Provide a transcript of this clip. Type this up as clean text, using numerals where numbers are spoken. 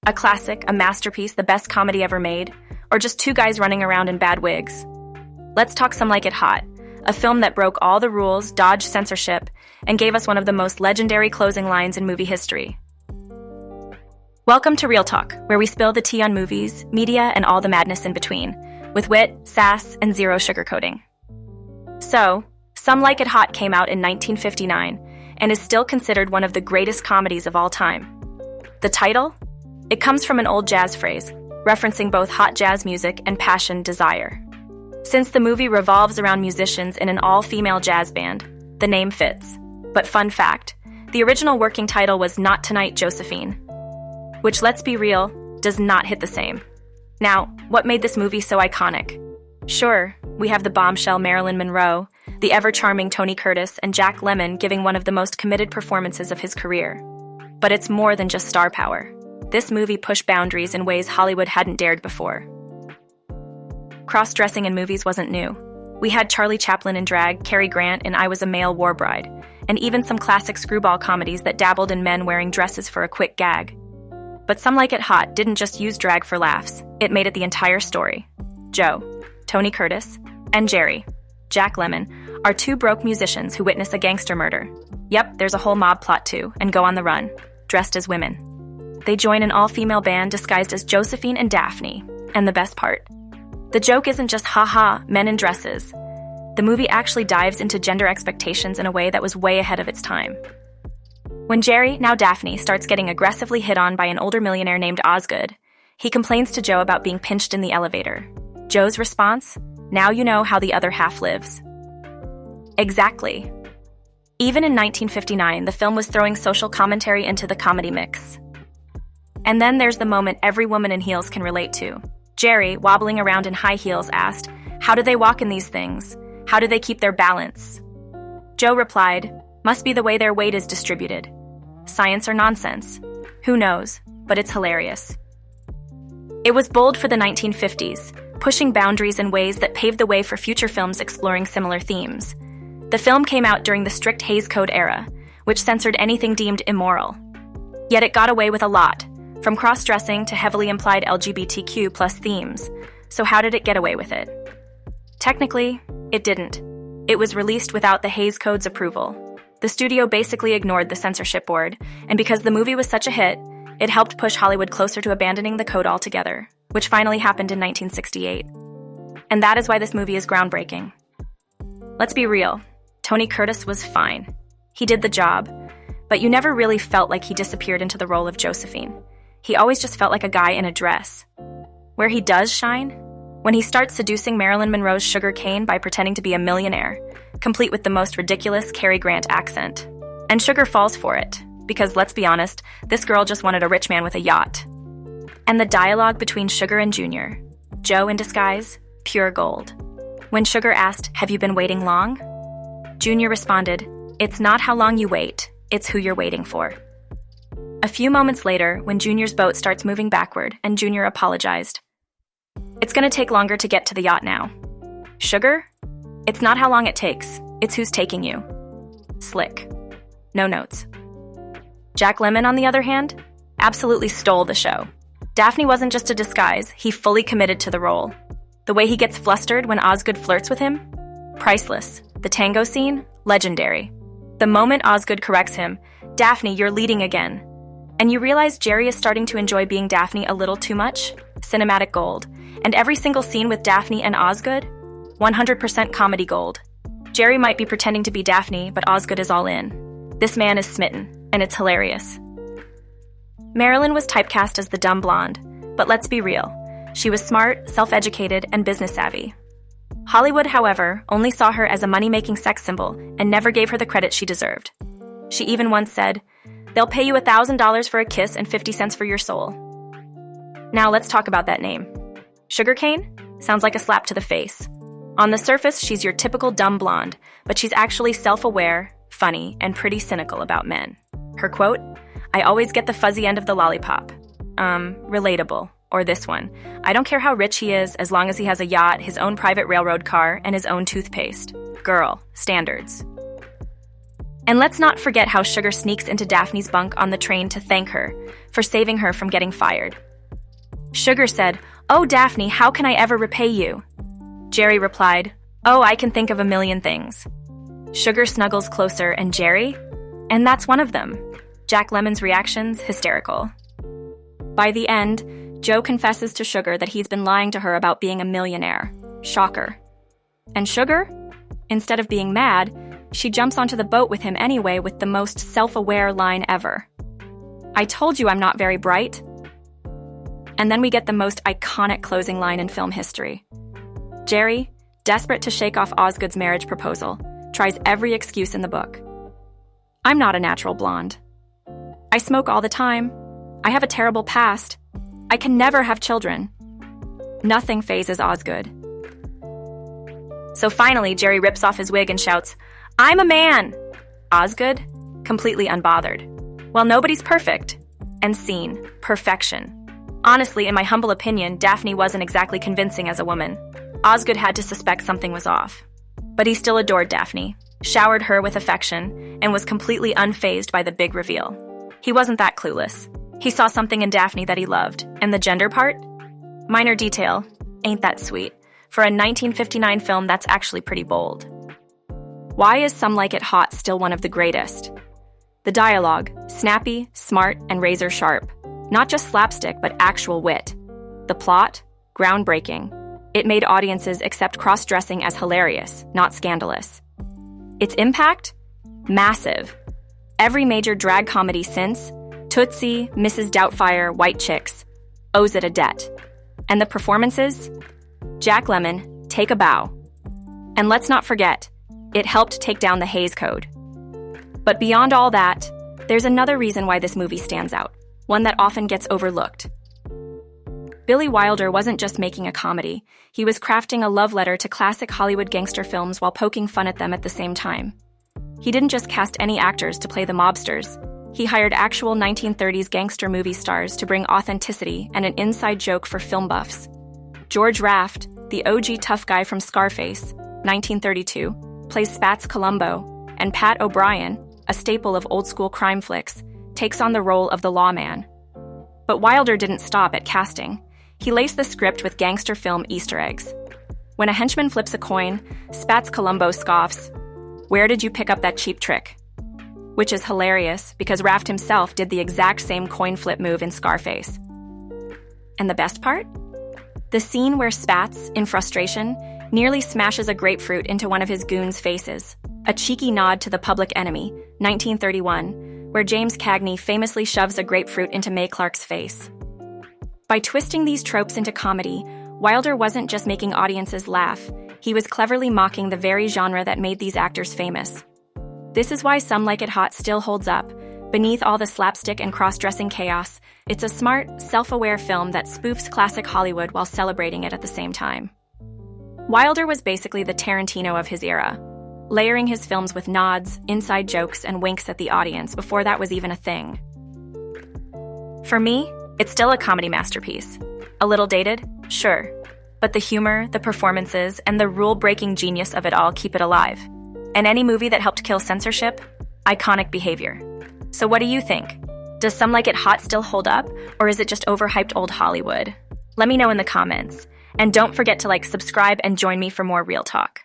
A classic, a masterpiece, the best comedy ever made, or just two guys running around in bad wigs? Let's talk Some Like It Hot, a film that broke all the rules, dodged censorship, and gave us one of the most legendary closing lines in movie history. Welcome to Real Talk, where we spill the tea on movies, media, and all the madness in between, with wit, sass, and zero sugarcoating. So, Some Like It Hot came out in 1959 and is still considered one of the greatest comedies of all time. The title? It comes from an old jazz phrase, referencing both hot jazz music and passion desire. Since the movie revolves around musicians in an all-female jazz band, the name fits. But fun fact, the original working title was Not Tonight, Josephine, which, let's be real, does not hit the same. Now, what made this movie so iconic? Sure, we have the bombshell Marilyn Monroe, the ever-charming Tony Curtis, and Jack Lemmon giving one of the most committed performances of his career. But it's more than just star power. This movie pushed boundaries in ways Hollywood hadn't dared before. Cross-dressing in movies wasn't new. We had Charlie Chaplin in drag, Cary Grant in I Was a Male War Bride, and even some classic screwball comedies that dabbled in men wearing dresses for a quick gag. But Some Like It Hot didn't just use drag for laughs, it made it the entire story. Joe, Tony Curtis, and Jerry, Jack Lemmon, are two broke musicians who witness a gangster murder. Yep, there's a whole mob plot too, and go on the run, dressed as women. They join an all-female band disguised as Josephine and Daphne, and the best part, the joke isn't just haha, men in dresses. The movie actually dives into gender expectations in a way that was way ahead of its time. When Jerry, now Daphne, starts getting aggressively hit on by an older millionaire named Osgood, he complains to Joe about being pinched in the elevator. Joe's response? Now you know how the other half lives. Exactly. Even in 1959, the film was throwing social commentary into the comedy mix. And then there's the moment every woman in heels can relate to. Jerry, wobbling around in high heels, asked, "How do they walk in these things? How do they keep their balance?" Joe replied, "Must be the way their weight is distributed. Science or nonsense? Who knows, but it's hilarious." It was bold for the 1950s, pushing boundaries in ways that paved the way for future films exploring similar themes. The film came out during the strict Hays Code era, which censored anything deemed immoral. Yet it got away with a lot, from cross-dressing to heavily implied LGBTQ+ themes. So how did it get away with it? Technically, it didn't. It was released without the Hays Code's approval. The studio basically ignored the censorship board, and because the movie was such a hit, it helped push Hollywood closer to abandoning the code altogether, which finally happened in 1968. And that is why this movie is groundbreaking. Let's be real, Tony Curtis was fine. He did the job, but you never really felt like he disappeared into the role of Josephine. He always just felt like a guy in a dress. Where he does shine? When he starts seducing Marilyn Monroe's sugar cane by pretending to be a millionaire, complete with the most ridiculous Cary Grant accent. And Sugar falls for it, because let's be honest, this girl just wanted a rich man with a yacht. And the dialogue between Sugar and Junior, Joe in disguise, pure gold. When Sugar asked, "Have you been waiting long?" Junior responded, "It's not how long you wait, it's who you're waiting for." A few moments later, when Junior's boat starts moving backward and Junior apologized, "It's gonna take longer to get to the yacht now." Sugar? It's not how long it takes, it's who's taking you. Slick. No notes. Jack Lemmon, on the other hand, absolutely stole the show. Daphne wasn't just a disguise, he fully committed to the role. The way he gets flustered when Osgood flirts with him? Priceless. The tango scene? Legendary. The moment Osgood corrects him, "Daphne, you're leading again." And you realize Jerry is starting to enjoy being Daphne a little too much? Cinematic gold. And every single scene with Daphne and Osgood? 100% comedy gold. Jerry might be pretending to be Daphne, but Osgood is all in. This man is smitten, and it's hilarious. Marilyn was typecast as the dumb blonde, but let's be real. She was smart, self-educated, and business savvy. Hollywood, however, only saw her as a money-making sex symbol and never gave her the credit she deserved. She even once said, "They'll pay you $1,000 for a kiss and 50 cents for your soul." Now let's talk about that name. Sugarcane? Sounds like a slap to the face. On the surface, she's your typical dumb blonde, but she's actually self-aware, funny, and pretty cynical about men. Her quote, "I always get the fuzzy end of the lollipop." Relatable. Or this one, "I don't care how rich he is as long as he has a yacht, his own private railroad car, and his own toothpaste." Girl, standards. And let's not forget how Sugar sneaks into Daphne's bunk on the train to thank her for saving her from getting fired. Sugar said, "Oh, Daphne, how can I ever repay you?" Jerry replied, "Oh, I can think of a million things." Sugar snuggles closer, and Jerry? And that's one of them. Jack Lemmon's reactions, hysterical. By the end, Joe confesses to Sugar that he's been lying to her about being a millionaire. Shocker. And Sugar? Instead of being mad, she jumps onto the boat with him anyway with the most self-aware line ever. "I told you I'm not very bright." And then we get the most iconic closing line in film history. Jerry, desperate to shake off Osgood's marriage proposal, tries every excuse in the book. "I'm not a natural blonde. I smoke all the time. I have a terrible past. I can never have children." Nothing phases Osgood. So finally, Jerry rips off his wig and shouts, "I'm a man!" Osgood, completely unbothered. Well, nobody's perfect. And scene, perfection. Honestly, in my humble opinion, Daphne wasn't exactly convincing as a woman. Osgood had to suspect something was off. But he still adored Daphne, showered her with affection, and was completely unfazed by the big reveal. He wasn't that clueless. He saw something in Daphne that he loved. And the gender part? Minor detail. Ain't that sweet? For a 1959 film, that's actually pretty bold. Why is Some Like It Hot still one of the greatest? The dialogue, snappy, smart, and razor sharp. Not just slapstick, but actual wit. The plot, groundbreaking. It made audiences accept cross-dressing as hilarious, not scandalous. Its impact? Massive. Every major drag comedy since, Tootsie, Mrs. Doubtfire, White Chicks, owes it a debt. And the performances? Jack Lemmon, take a bow. And let's not forget, it helped take down the Hays Code. But beyond all that, there's another reason why this movie stands out, one that often gets overlooked. Billy Wilder wasn't just making a comedy, he was crafting a love letter to classic Hollywood gangster films while poking fun at them at the same time. He didn't just cast any actors to play the mobsters, he hired actual 1930s gangster movie stars to bring authenticity and an inside joke for film buffs. George Raft, the OG tough guy from Scarface, 1932, plays Spats Columbo, and Pat O'Brien, a staple of old-school crime flicks, takes on the role of the lawman. But Wilder didn't stop at casting. He laced the script with gangster film Easter eggs. When a henchman flips a coin, Spats Columbo scoffs, "Where did you pick up that cheap trick?" Which is hilarious because Raft himself did the exact same coin flip move in Scarface. And the best part? The scene where Spats, in frustration, nearly smashes a grapefruit into one of his goons' faces, a cheeky nod to The Public Enemy, 1931, where James Cagney famously shoves a grapefruit into Mae Clark's face. By twisting these tropes into comedy, Wilder wasn't just making audiences laugh, he was cleverly mocking the very genre that made these actors famous. This is why Some Like It Hot still holds up. Beneath all the slapstick and cross-dressing chaos, it's a smart, self-aware film that spoofs classic Hollywood while celebrating it at the same time. Wilder was basically the Tarantino of his era, layering his films with nods, inside jokes, and winks at the audience before that was even a thing. For me, it's still a comedy masterpiece. A little dated? Sure. But the humor, the performances, and the rule-breaking genius of it all keep it alive. And any movie that helped kill censorship? Iconic behavior. So what do you think? Does Some Like It Hot still hold up, or is it just overhyped old Hollywood? Let me know in the comments. And don't forget to subscribe and join me for more real talk.